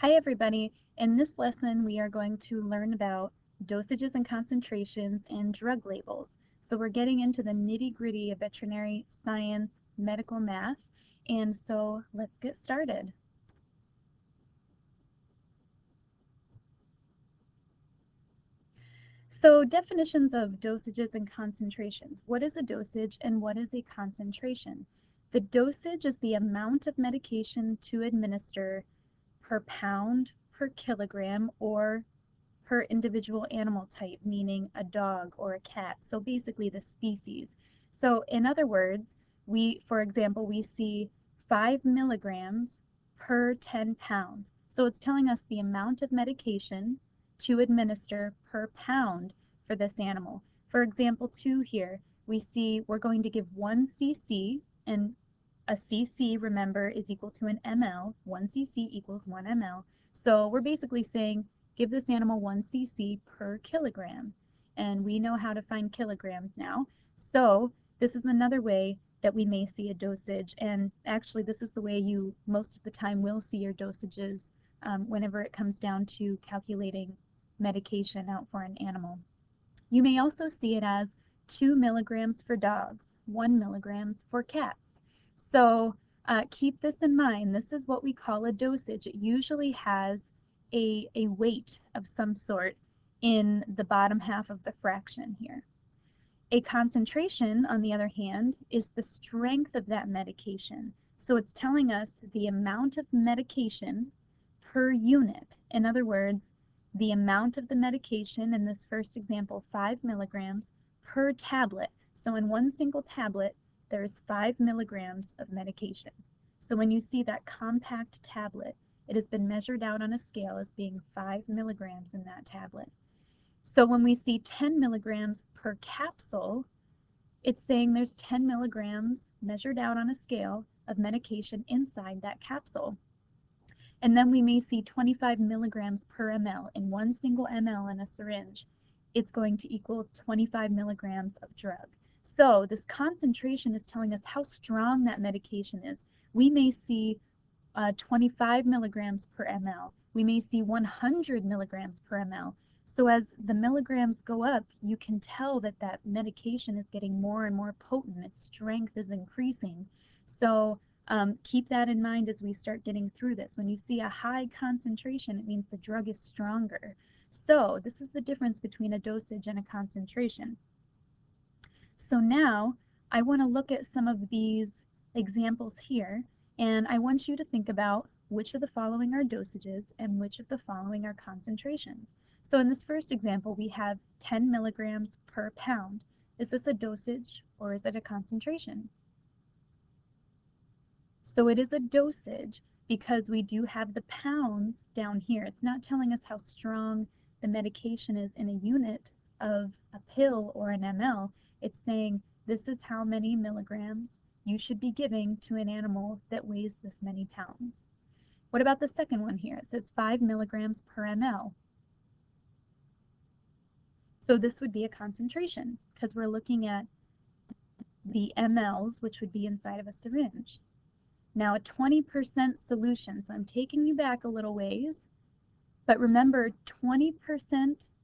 Hi everybody. In this lesson we are going to learn about dosages and concentrations and drug labels. So we're getting into the nitty-gritty of veterinary science, medical math, and so let's get started. So definitions of dosages and concentrations. What is a dosage and what is a concentration? The dosage is the amount of medication to administer per pound, per kilogram, or per individual animal type, meaning a dog or a cat. So basically the species. So in other words, for example, we see 5 milligrams per 10 pounds. So it's telling us the amount of medication to administer per pound for this animal. For example, 2 here, we see we're going to give 1 cc, and a cc, remember, is equal to an ml. 1 cc equals 1 ml. So we're basically saying give this animal 1 cc per kilogram. And we know how to find kilograms now. So this is another way that we may see a dosage. And actually, this is the way you most of the time will see your dosages whenever it comes down to calculating medication out for an animal. You may also see it as 2 milligrams for dogs, 1 milligrams for cats. So keep this in mind. This is what we call a dosage. It usually has a weight of some sort in the bottom half of the fraction here. A concentration, on the other hand, is the strength of that medication. So it's telling us the amount of medication per unit. In other words, the amount of the medication, in this first example, 5 milligrams per tablet. So in one single tablet, there's 5 milligrams of medication. So when you see that compact tablet, it has been measured out on a scale as being 5 milligrams in that tablet. So when we see 10 milligrams per capsule, it's saying there's 10 milligrams measured out on a scale of medication inside that capsule. And then we may see 25 milligrams per ml in one single ml in a syringe. It's going to equal 25 milligrams of drug. So this concentration is telling us how strong that medication is. We may see 25 milligrams per ml. We may see 100 milligrams per ml. So as the milligrams go up, you can tell that that medication is getting more and more potent. Its strength is increasing. So keep that in mind as we start getting through this. When you see a high concentration, it means the drug is stronger. So this is the difference between a dosage and a concentration. So now I want to look at some of these examples here, and I want you to think about which of the following are dosages and which of the following are concentrations. So in this first example, we have 10 milligrams per pound. Is this a dosage or is it a concentration? So it is a dosage because we do have the pounds down here. It's not telling us how strong the medication is in a unit of a pill or an ml. It's saying this is how many milligrams you should be giving to an animal that weighs this many pounds. What about the second one here? It says 5 milligrams per ml. So this would be a concentration because we're looking at the mLs, which would be inside of a syringe. Now a 20% solution, so I'm taking you back a little ways, but remember 20%,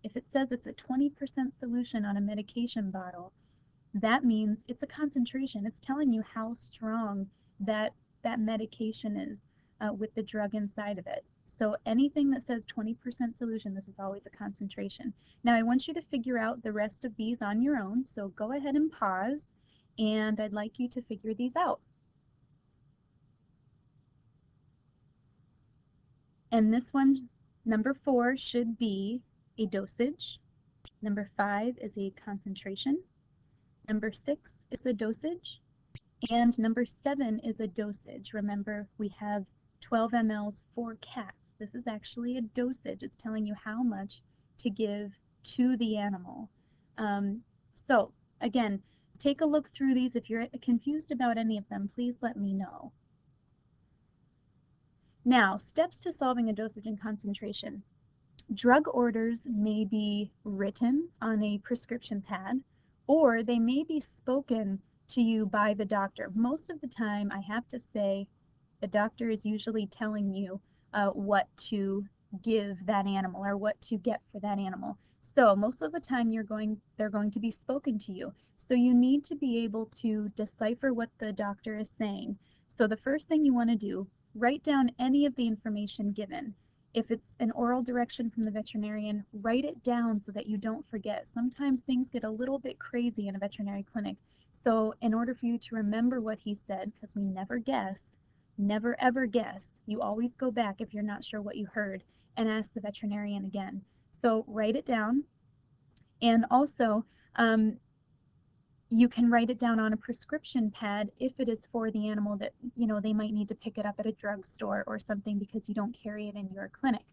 if it says it's a 20% solution on a medication bottle, that means it's a concentration. It's telling you how strong that medication is with the drug inside of it. So anything that says 20% solution, this is always a concentration. Now I want you to figure out the rest of these on your own, so go ahead and pause, and I'd like you to figure these out. And this one, number 4, should be a dosage. Number 5 is a concentration. Number 6 is a dosage. And number 7 is a dosage. Remember, we have 12 mLs for cats. This is actually a dosage. It's telling you how much to give to the animal. So again, take a look through these. If you're confused about any of them, please let me know. Now, steps to solving a dosage and concentration. Drug orders may be written on a prescription pad, or they may be spoken to you by the doctor. Most of the time, I have to say, the doctor is usually telling you what to give that animal or what to get for that animal. So most of the time they're going to be spoken to you. So you need to be able to decipher what the doctor is saying. So the first thing you want to do, write down any of the information given. If it's an oral direction from the veterinarian, write it down so that you don't forget. Sometimes things get a little bit crazy in a veterinary clinic. So in order for you to remember what he said, because we never guess, never ever guess, you always go back if you're not sure what you heard and ask the veterinarian again. So write it down. And also, um, you can write it down on a prescription pad if it is for the animal that, they might need to pick it up at a drugstore or something because you don't carry it in your clinic.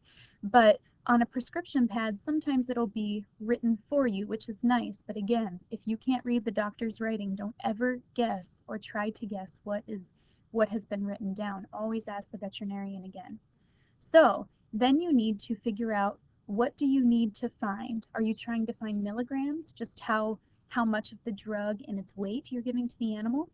But on a prescription pad, sometimes it'll be written for you, which is nice. But again, if you can't read the doctor's writing, don't ever guess or try to guess what has been written down. Always ask the veterinarian again. So then you need to figure out, what do you need to find? Are you trying to find milligrams, just how much of the drug and its weight you're giving to the animal?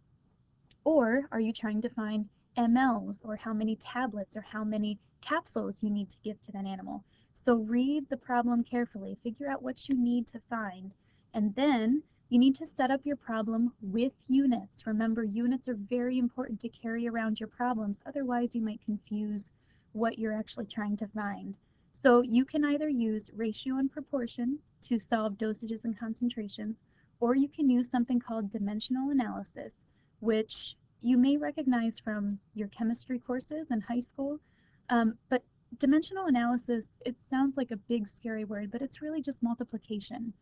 Or are you trying to find mLs, or how many tablets or how many capsules you need to give to that animal? So read the problem carefully, figure out what you need to find, and then you need to set up your problem with units. Remember, units are very important to carry around your problems, otherwise you might confuse what you're actually trying to find. So you can either use ratio and proportion to solve dosages and concentrations, or you can use something called dimensional analysis, which you may recognize from your chemistry courses in high school. But dimensional analysis, it sounds like a big scary word, but it's really just multiplication.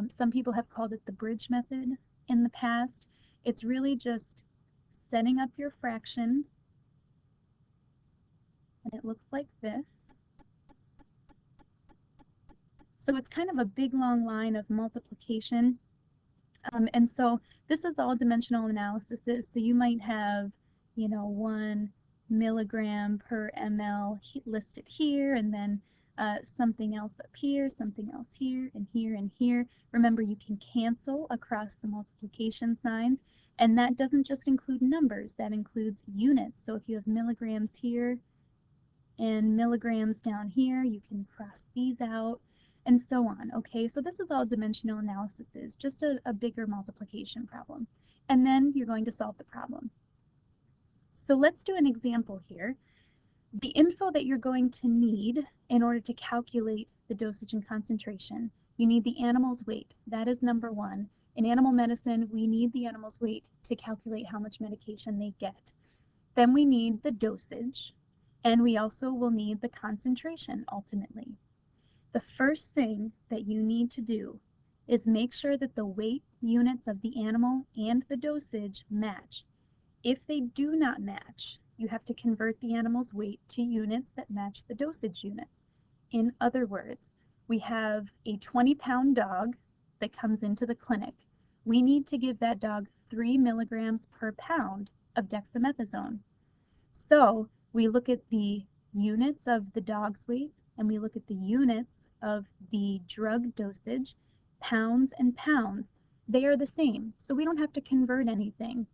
Some people have called it the bridge method in the past. It's really just setting up your fraction, and it looks like this. So it's kind of a big long line of multiplication. And so this is all dimensional analysis. So you might have, 1 milligram per ml listed here, and then something else up here, something else here, and here, and here. Remember, you can cancel across the multiplication signs, and that doesn't just include numbers, that includes units. So if you have milligrams here and milligrams down here, you can cross these out, and so on. Okay, so this is all dimensional analysis is, just a bigger multiplication problem. And then you're going to solve the problem. So let's do an example here. The info that you're going to need in order to calculate the dosage and concentration, you need the animal's weight. That is number one. In animal medicine, we need the animal's weight to calculate how much medication they get. Then we need the dosage, and we also will need the concentration ultimately. The first thing that you need to do is make sure that the weight units of the animal and the dosage match. If they do not match, you have to convert the animal's weight to units that match the dosage units. In other words, we have a 20-pound dog that comes into the clinic. We need to give that dog 3 milligrams per pound of dexamethasone. So we look at the units of the dog's weight, and we look at the units of the drug dosage, pounds and pounds. They are the same, so we don't have to convert anything.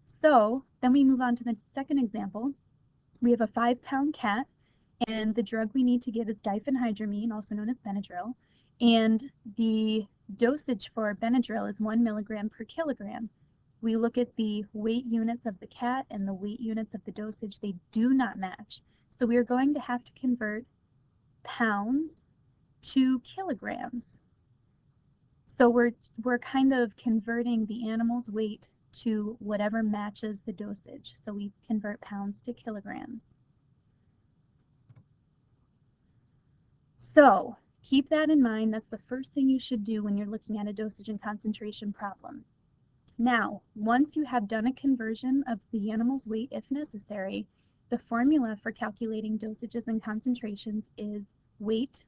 So then we move on to the second example. We have a 5-pound cat, and the drug we need to give is diphenhydramine, also known as Benadryl, and the dosage for Benadryl is 1 milligram per kilogram. We look at the weight units of the cat and the weight units of the dosage. They do not match. So we are going to have to convert pounds to kilograms. So we're kind of converting the animal's weight to whatever matches the dosage. So we convert pounds to kilograms. So keep that in mind. That's the first thing you should do when you're looking at a dosage and concentration problem. Now, once you have done a conversion of the animal's weight if necessary, the formula for calculating dosages and concentrations is weight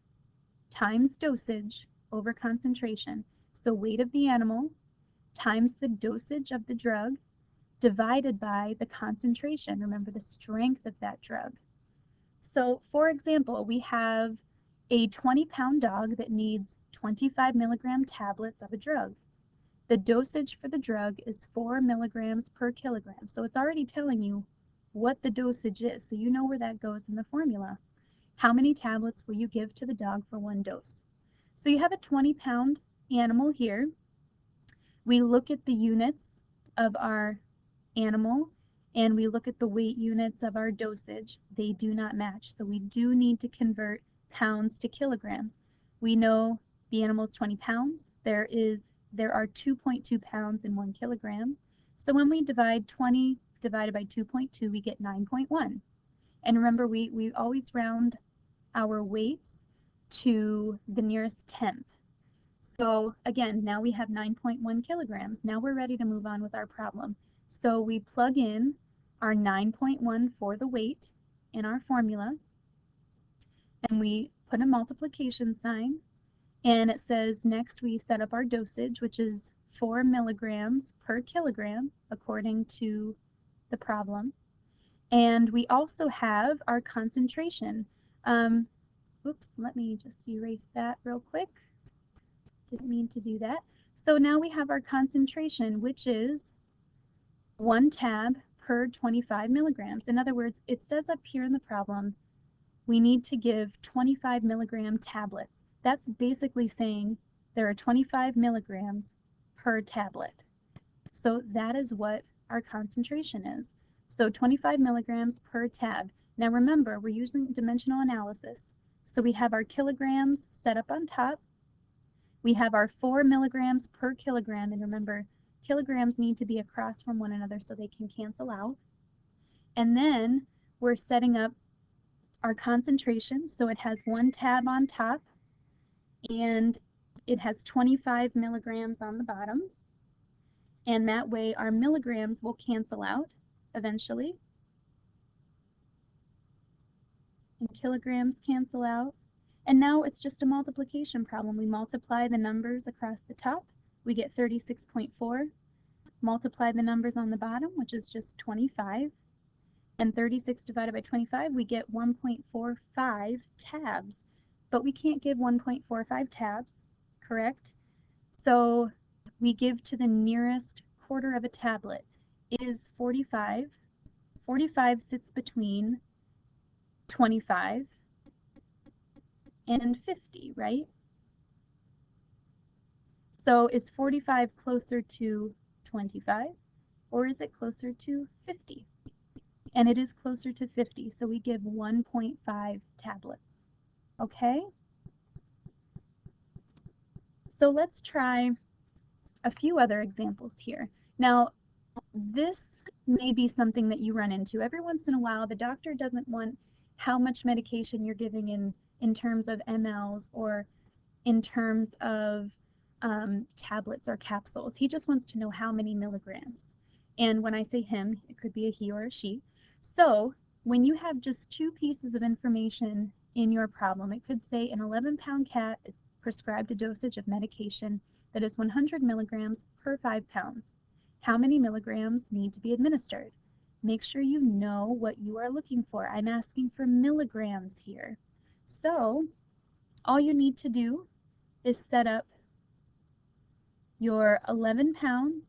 times dosage over concentration. So weight of the animal times the dosage of the drug divided by the concentration. Remember the strength of that drug. So for example, we have a 20-pound dog that needs 25 milligram tablets of a drug. The dosage for the drug is 4 milligrams per kilogram. So it's already telling you what the dosage is, so you know where that goes in the formula. How many tablets will you give to the dog for 1 dose? So you have a 20-pound animal here. We look at the units of our animal and we look at the weight units of our dosage. They do not match, so we do need to convert pounds to kilograms. We know the animal is 20 pounds. There are 2.2 pounds in 1 kilogram. So when we divide 20 divided by 2.2, we get 9.1. And remember, we always round our weights to the nearest tenth. So again, now we have 9.1 kilograms. Now we're ready to move on with our problem. So we plug in our 9.1 for the weight in our formula, and we put a multiplication sign, and it says next we set up our dosage, which is 4 milligrams per kilogram according to the problem. And we also have our concentration. Oops, let me just erase that real quick. Didn't mean to do that. So now we have our concentration, which is 1 tab per 25 milligrams. In other words, it says up here in the problem, we need to give 25 milligram tablets. That's basically saying there are 25 milligrams per tablet. So that is what our concentration is. So 25 milligrams per tab. Now remember, we're using dimensional analysis. So we have our kilograms set up on top. We have our 4 milligrams per kilogram, and remember, kilograms need to be across from one another so they can cancel out. And then we're setting up our concentration, so it has 1 tab on top, and it has 25 milligrams on the bottom. And that way our milligrams will cancel out eventually. And kilograms cancel out. And now it's just a multiplication problem. We multiply the numbers across the top. We get 36.4. Multiply the numbers on the bottom, which is just 25. And 36 divided by 25, we get 1.45 tabs. But we can't give 1.45 tabs, correct? So we give to the nearest quarter of a tablet. It is 45. 45 sits between 25 and 50, right? So is 45 closer to 25, or is it closer to 50? And it is closer to 50, so we give 1.5 tablets. Okay? So let's try a few other examples here. Now, this may be something that you run into. Every once in a while, the doctor doesn't want how much medication you're giving in terms of mLs or in terms of tablets or capsules. He just wants to know how many milligrams. And when I say him, it could be a he or a she. So when you have just 2 pieces of information in your problem, it could say an 11-pound cat is prescribed a dosage of medication that is 100 milligrams per 5 pounds. How many milligrams need to be administered? Make sure you know what you are looking for. I'm asking for milligrams here. So all you need to do is set up your 11 pounds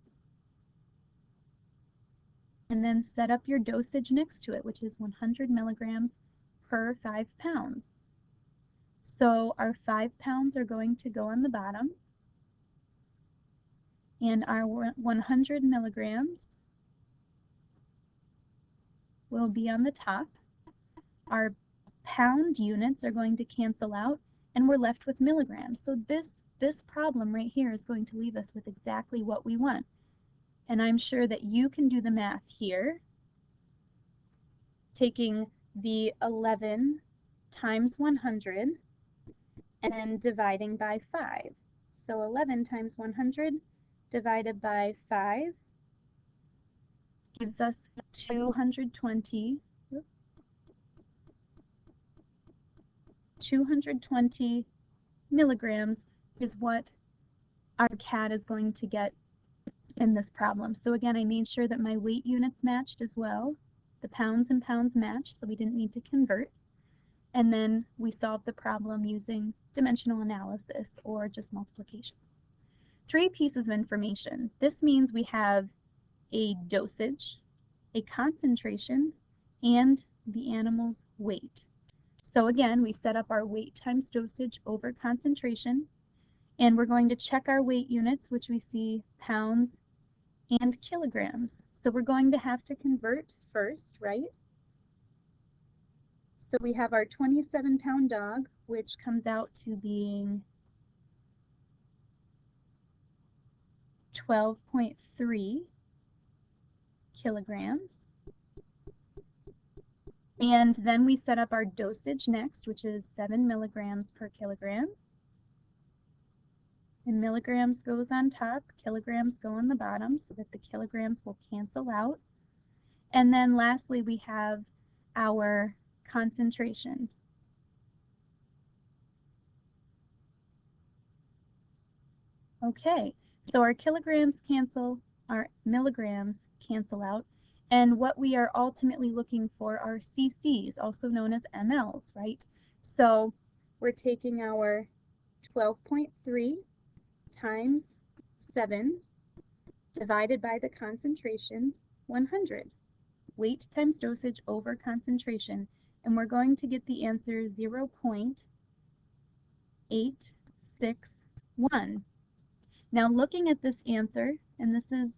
and then set up your dosage next to it, which is 100 milligrams per 5 pounds. So our 5 pounds are going to go on the bottom, and our 100 milligrams will be on the top. Our pound units are going to cancel out, and we're left with milligrams. So this problem right here is going to leave us with exactly what we want. And I'm sure that you can do the math here, taking the 11 times 100 and then dividing by 5. So 11 times 100 divided by 5 gives us 220. 220 milligrams is what our cat is going to get in this problem. So again, I made sure that my weight units matched as well. The pounds and pounds matched, so we didn't need to convert. And then we solved the problem using dimensional analysis or just multiplication. 3 pieces of information. This means we have a dosage, a concentration, and the animal's weight. So again, we set up our weight times dosage over concentration, and we're going to check our weight units, which we see pounds and kilograms. So we're going to have to convert first, right? So we have our 27-pound dog, which comes out to being 12.3 kilograms. And then we set up our dosage next, which is 7 milligrams per kilogram. And milligrams goes on top, kilograms go on the bottom so that the kilograms will cancel out. And then lastly, we have our concentration. Okay, so our kilograms cancel, our milligrams cancel out, and what we are ultimately looking for are cc's, also known as mLs, right? So we're taking our 12.3 times 7 divided by the concentration, 100. Weight times dosage over concentration, and we're going to get the answer 0.861. Now looking at this answer, and this is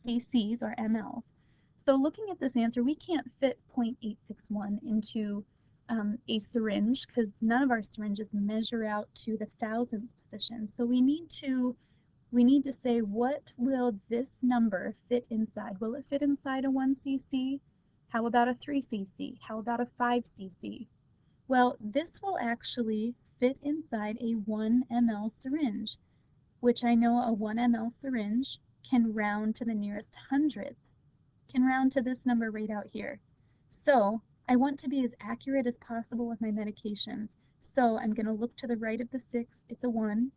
cc's or mLs, so looking at this answer, we can't fit 0.861 into a syringe because none of our syringes measure out to the thousandths position. So we need to say, what will this number fit inside? Will it fit inside a 1 cc? How about a 3 cc? How about a 5 cc? Well, this will actually fit inside a 1 ml syringe, which I know a 1 ml syringe can round to the nearest hundredth, can round to this number right out here. So I want to be as accurate as possible with my medications. So I'm going to look to the right of the 6, it's a 1.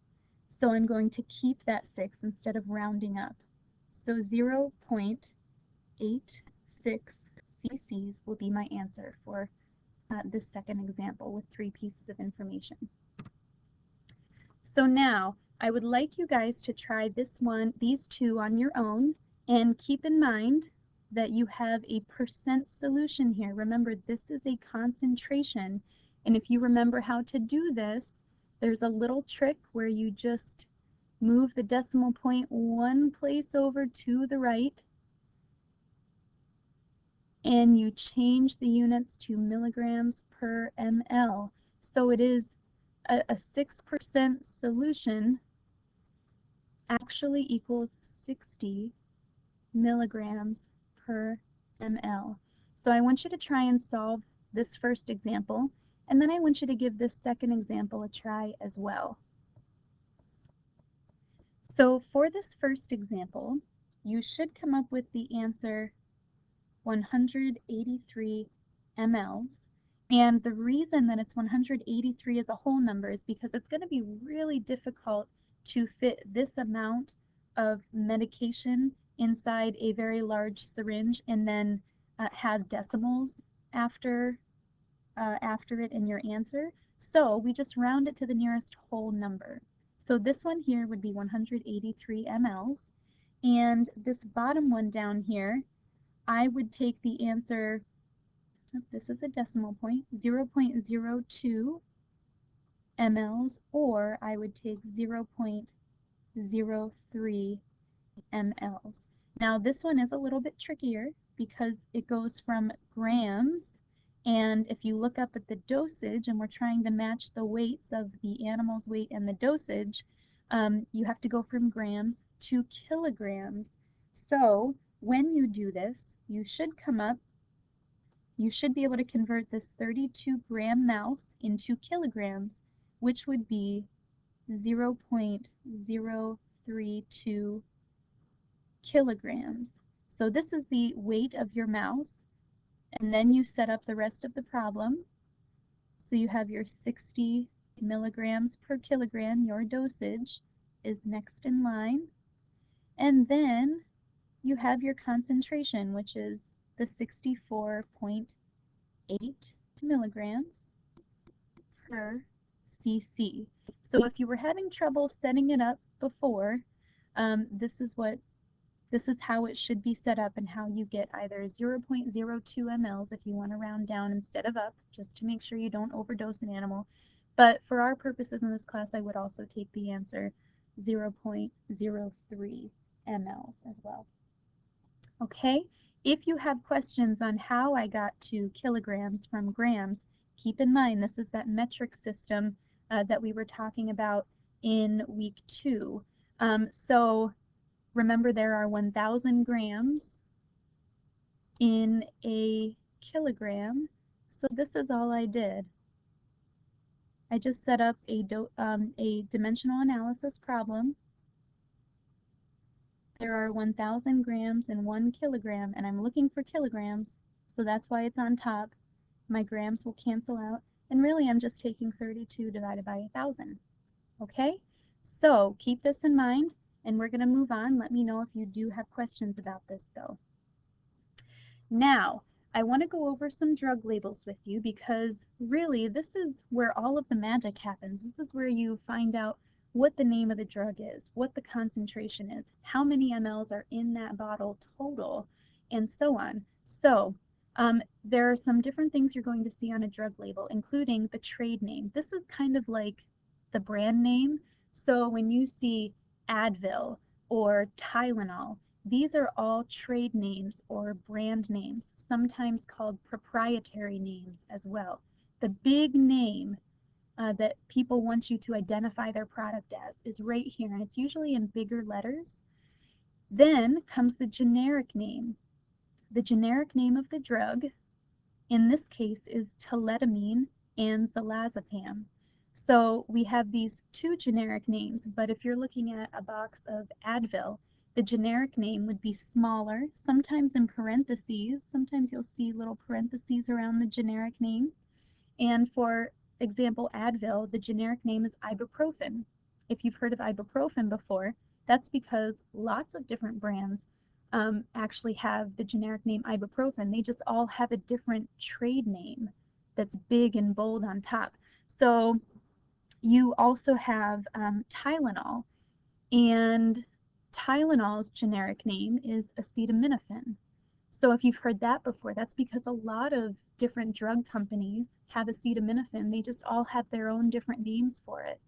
So I'm going to keep that 6 instead of rounding up. So 0.86 cc's will be my answer for this second example with 3 pieces of information. So now I would like you guys to try these two on your own, and keep in mind that you have a percent solution here. Remember, this is a concentration, and if you remember how to do this, there's a little trick where you just move the decimal point one place over to the right, and you change the units to milligrams per ml. So it is a 6% solution actually equals 60 milligrams per ml. So I want you to try and solve this first example, and then I want you to give this second example a try as well. So for this first example, you should come up with the answer 183 mLs. And the reason that it's 183 as a whole number is because it's going to be really difficult to fit this amount of medication inside a very large syringe and then have decimals after it in your answer. So we just round it to the nearest whole number. So this one here would be 183 mLs. And this bottom one down here, I would take the answer, this is a decimal point, 0.02 mLs, or I would take 0.03 mLs. Now this one is a little bit trickier because it goes from grams, and if you look up at the dosage and we're trying to match the weights of the animal's weight and the dosage, you have to go from grams to kilograms. So when you do this, you should be able to convert this 32-gram mouse into kilograms, which would be 0.032 kilograms. So this is the weight of your mouse, and then you set up the rest of the problem. So you have your 60 milligrams per kilogram, your dosage is next in line, and then you have your concentration, which is the 64.8 milligrams per cc. So if you were having trouble setting it up before, this is what This is how it should be set up and how you get either 0.02 mLs if you want to round down instead of up, just to make sure you don't overdose an animal. But for our purposes in this class, I would also take the answer 0.03 mLs as well. Okay, if you have questions on how I got to kilograms from grams, keep in mind this is that metric system that we were talking about in week 2. So remember there are 1,000 grams in a kilogram. So this is all I did. I just set up a dimensional analysis problem. There are 1,000 grams in 1 kilogram, and I'm looking for kilograms, so that's why it's on top. My grams will cancel out, and really I'm just taking 32 divided by 1,000. Okay, so keep this in mind, and we're going to move on. Let me know if you do have questions about this, though. Now, I want to go over some drug labels with you because really this is where all of the magic happens. This is where you find out what the name of the drug is, what the concentration is, how many mLs are in that bottle total, and so on. So there are some different things you're going to see on a drug label, including the trade name. This is kind of like the brand name. So when you see Advil or Tylenol, these are all trade names or brand names, sometimes called proprietary names as well. The big name that people want you to identify their product as is right here, and it's usually in bigger letters. Then comes the generic name. The generic name of the drug, in this case, is taletamine and zolazepam. So we have these two generic names, but if you're looking at a box of Advil, the generic name would be smaller, sometimes in parentheses. Sometimes you'll see little parentheses around the generic name. And for example, Advil, the generic name is ibuprofen. If you've heard of ibuprofen before, that's because lots of different brands actually have the generic name ibuprofen. They just all have a different trade name that's big and bold on top. So you also have Tylenol, and Tylenol's generic name is acetaminophen. So if you've heard that before, that's because a lot of different drug companies have acetaminophen. They just all have their own different names for it.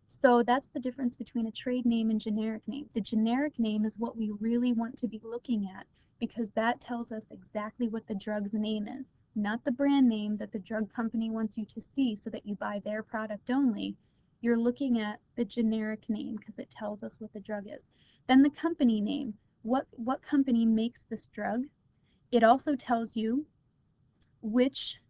So that's the difference between a trade name and generic name. The generic name is what we really want to be looking at because that tells us exactly what the drug's name is, not the brand name that the drug company wants you to see so that you buy their product only. You're looking at the generic name because it tells us what the drug is. Then the company name. What company makes this drug? It also tells you which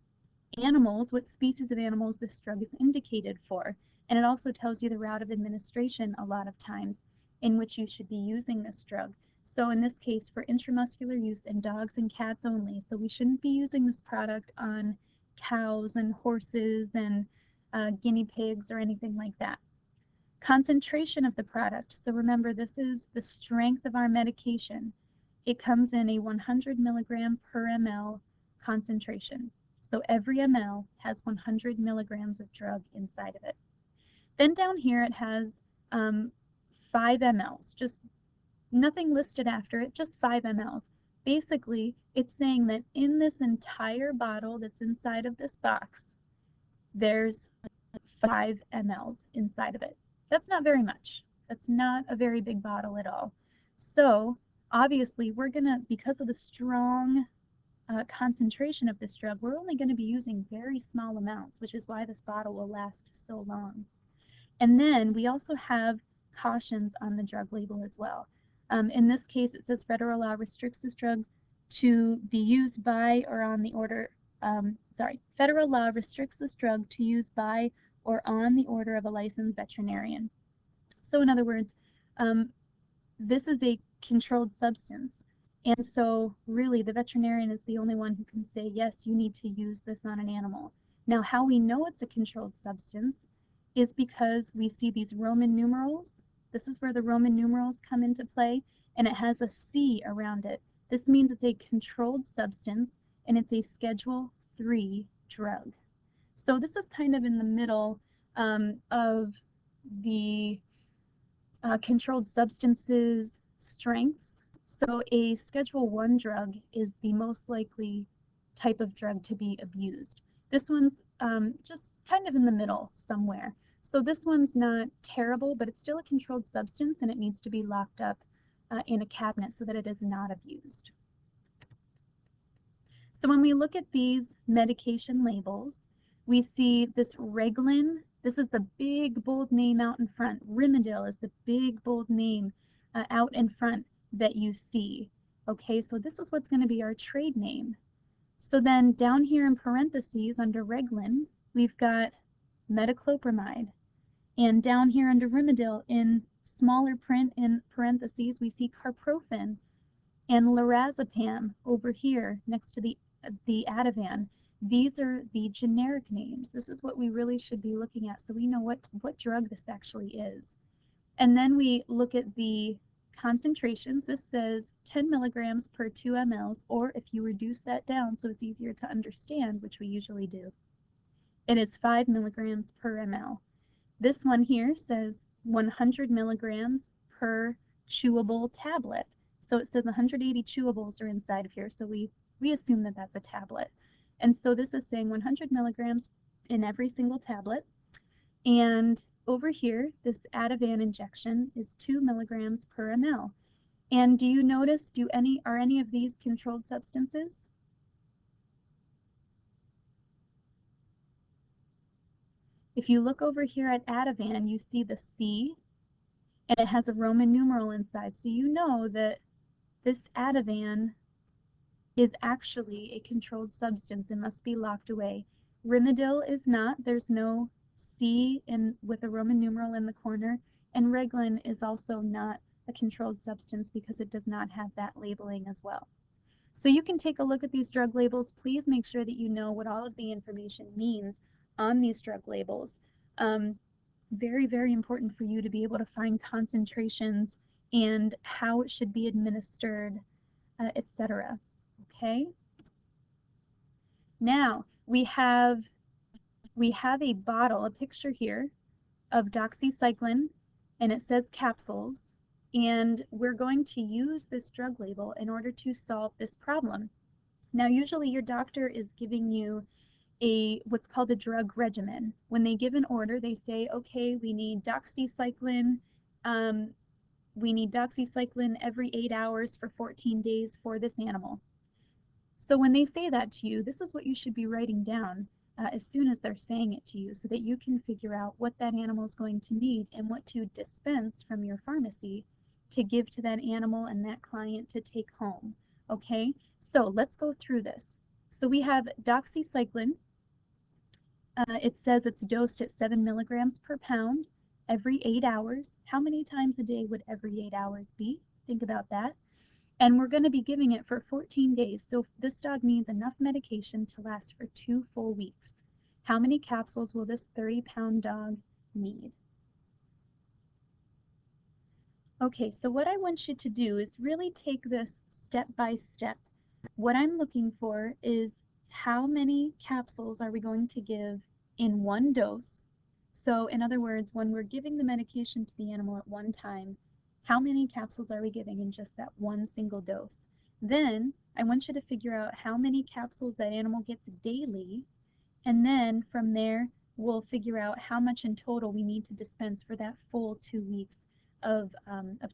animals, what species of animals this drug is indicated for. And it also tells you the route of administration a lot of times in which you should be using this drug. So in this case, for intramuscular use in dogs and cats only. So we shouldn't be using this product on cows and horses and guinea pigs or anything like that. Concentration of the product. So remember, this is the strength of our medication. It comes in a 100 milligram per ml concentration. So every ml has 100 milligrams of drug inside of it. Then down here it has 5 mLs, just nothing listed after it, just 5 mLs. Basically, it's saying that in this entire bottle that's inside of this box, there's 5 mLs inside of it. That's not very much. That's not a very big bottle at all. So obviously we're gonna, because of the strong concentration of this drug, we're only going to be using very small amounts, which is why this bottle will last so long. And then we also have cautions on the drug label as well. In this case, it says federal law restricts this drug to be used by or on the order, federal law restricts this drug to use by or on the order of a licensed veterinarian. So in other words, this is a controlled substance. And so really the veterinarian is the only one who can say, yes, you need to use this on an animal. Now, how we know it's a controlled substance is because we see these Roman numerals. This is where the Roman numerals come into play, and it has a C around it. This means it's a controlled substance, and it's a Schedule III drug. So this is kind of in the middle of the controlled substances strengths. So a Schedule 1 drug is the most likely type of drug to be abused. This one's just kind of in the middle somewhere. So this one's not terrible, but it's still a controlled substance and it needs to be locked up in a cabinet so that it is not abused. So when we look at these medication labels, we see this Reglan. This is the big bold name out in front. Rimadyl is the big bold name out in front that you see. Okay, so this is what's going to be our trade name. So then down here in parentheses under Reglan, we've got metoclopramide. And down here under Rimadyl in smaller print in parentheses, we see carprofen and lorazepam over here next to the Ativan. These are the generic names. This is what we really should be looking at so we know what drug this actually is. And then we look at the concentrations. This says 10 milligrams per 2 mLs, or if you reduce that down so it's easier to understand, which we usually do, it is 5 milligrams per ml. This one here says 100 milligrams per chewable tablet. So it says 180 chewables are inside of here, so we assume that that's a tablet. And so this is saying 100 milligrams in every single tablet. And over here, this Ativan injection is 2 milligrams per ml. And do you notice, are any of these controlled substances? If you look over here at Ativan, you see the C, and it has a Roman numeral inside. So you know that this Ativan is actually a controlled substance and must be locked away. Rimadyl is not. There's no C with a Roman numeral in the corner. And Reglan is also not a controlled substance because it does not have that labeling as well. So you can take a look at these drug labels. Please make sure that you know what all of the information means on these drug labels. Very, very important for you to be able to find concentrations and how it should be administered, etc. Okay. Now we have a bottle, a picture here of doxycycline, and it says capsules. And we're going to use this drug label in order to solve this problem. Now, usually your doctor is giving you what's called a drug regimen. When they give an order, they say, okay, we need doxycycline. We need doxycycline every 8 hours for 14 days for this animal. So when they say that to you, this is what you should be writing down as soon as they're saying it to you so that you can figure out what that animal is going to need and what to dispense from your pharmacy to give to that animal and that client to take home. Okay, so let's go through this. So we have doxycycline. It says it's dosed at 7 milligrams per pound every 8 hours. How many times a day would every 8 hours be? Think about that. And we're going to be giving it for 14 days. So this dog needs enough medication to last for 2 full weeks. How many capsules will this 30-pound dog need? Okay, so what I want you to do is really take this step by step. What I'm looking for is how many capsules are we going to give in one dose? So in other words, when we're giving the medication to the animal at one time, how many capsules are we giving in just that one single dose? Then I want you to figure out how many capsules that animal gets daily, and then from there we'll figure out how much in total we need to dispense for that full 2 weeks of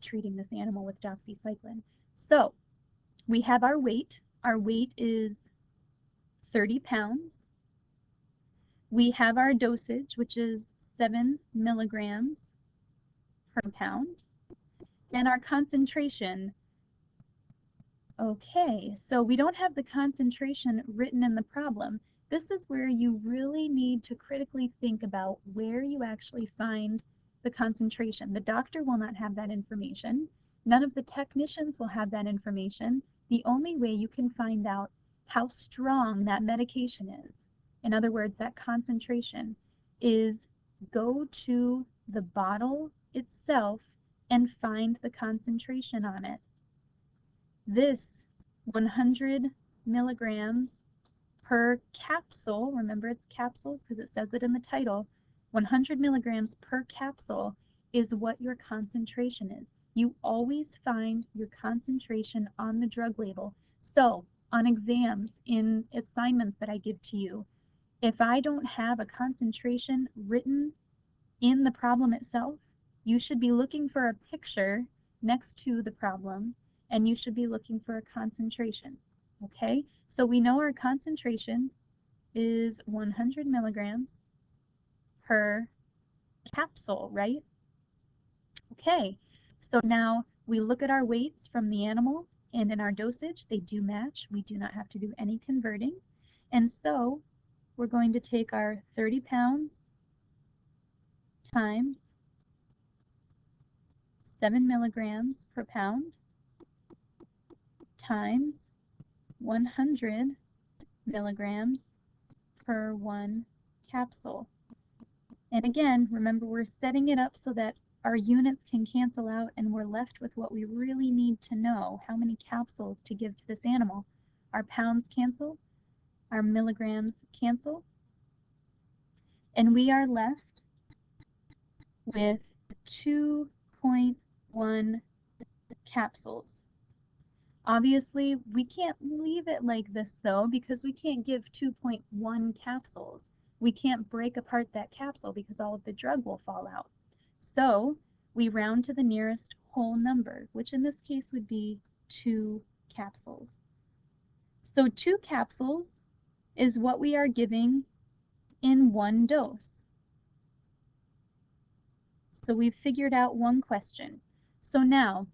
treating this animal with doxycycline. So we have our weight. Our weight is 30 pounds. We have our dosage, which is 7 milligrams per pound. And our concentration, okay, so we don't have the concentration written in the problem. This is where you really need to critically think about where you actually find the concentration. The doctor will not have that information. None of the technicians will have that information. The only way you can find out how strong that medication is, in other words, that concentration, is go to the bottle itself and find the concentration on it. This 100 milligrams per capsule, remember it's capsules because it says it in the title, 100 milligrams per capsule is what your concentration is. You always find your concentration on the drug label. So on exams, in assignments that I give to you, if I don't have a concentration written in the problem itself, you should be looking for a picture next to the problem, and you should be looking for a concentration. Okay, so we know our concentration is 100 milligrams per capsule, right? Okay, so now we look at our weights from the animal, and in our dosage, they do match. We do not have to do any converting. And so we're going to take our 30 pounds times 7 milligrams per pound times 100 milligrams per 1 capsule. And again, remember, we're setting it up so that our units can cancel out and we're left with what we really need to know, how many capsules to give to this animal. Our pounds cancel, our milligrams cancel, and we are left with 2.1 capsules. Obviously, we can't leave it like this though, because we can't give 2.1 capsules. We can't break apart that capsule because all of the drug will fall out. So we round to the nearest whole number, which in this case would be 2 capsules. So 2 capsules is what we are giving in 1 dose. So we've figured out one question. So now,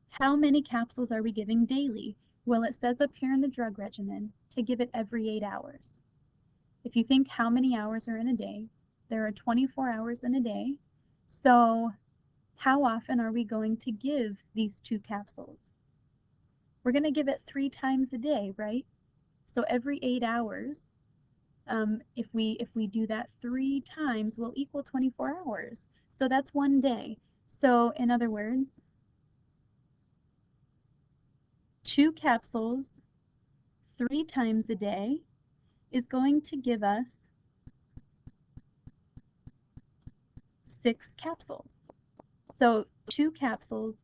how many capsules are we giving daily? Well, it says up here in the drug regimen to give it every 8 hours. If you think how many hours are in a day, there are 24 hours in a day. So how often are we going to give these 2 capsules? We're going to give it 3 times a day, right? So every 8 hours, if we do that 3 times, will equal 24 hours. So that's 1 day. So in other words, 2 capsules 3 times a day is going to give us 6 capsules. So 2 capsules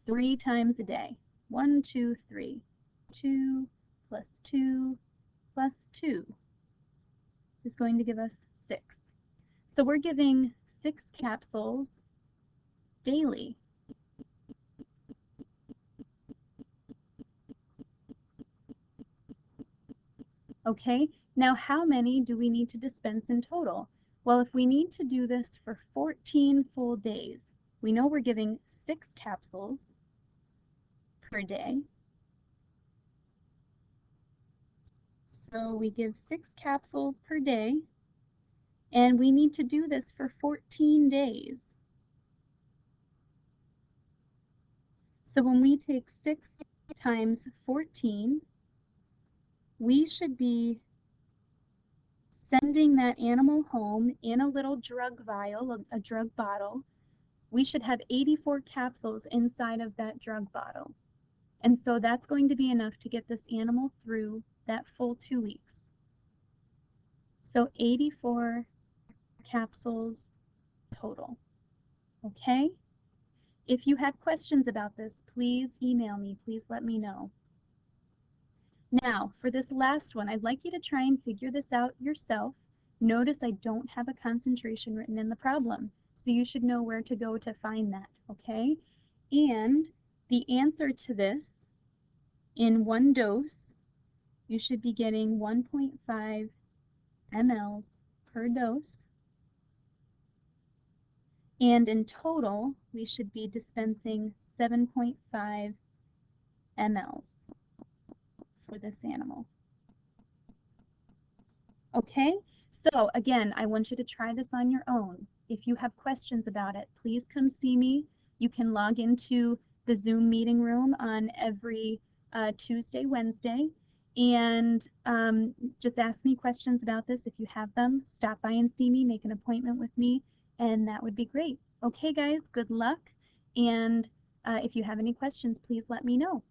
3 times a day. 1, 2, 3. 2 plus 2 plus 2 is going to give us 6. So we're giving 6 capsules daily. Okay, now how many do we need to dispense in total? Well, if we need to do this for 14 full days, we know we're giving 6 capsules per day. So we give 6 capsules per day, and we need to do this for 14 days. So when we take 6 times 14, we should be sending that animal home in a little drug vial, a drug bottle. We should have 84 capsules inside of that drug bottle. And so that's going to be enough to get this animal through that full 2 weeks. So 84 capsules total. Okay? If you have questions about this, please email me. Please let me know. Now, for this last one, I'd like you to try and figure this out yourself. Notice I don't have a concentration written in the problem, so you should know where to go to find that, okay? And the answer to this, in 1 dose, you should be getting 1.5 mLs per dose. And in total, we should be dispensing 7.5 mLs for this animal. Okay, so again, I want you to try this on your own. If you have questions about it, please come see me. You can log into the Zoom meeting room on every Tuesday, Wednesday, and just ask me questions about this. If you have them, stop by and see me, make an appointment with me, and that would be great. Okay, guys, good luck, and if you have any questions, please let me know.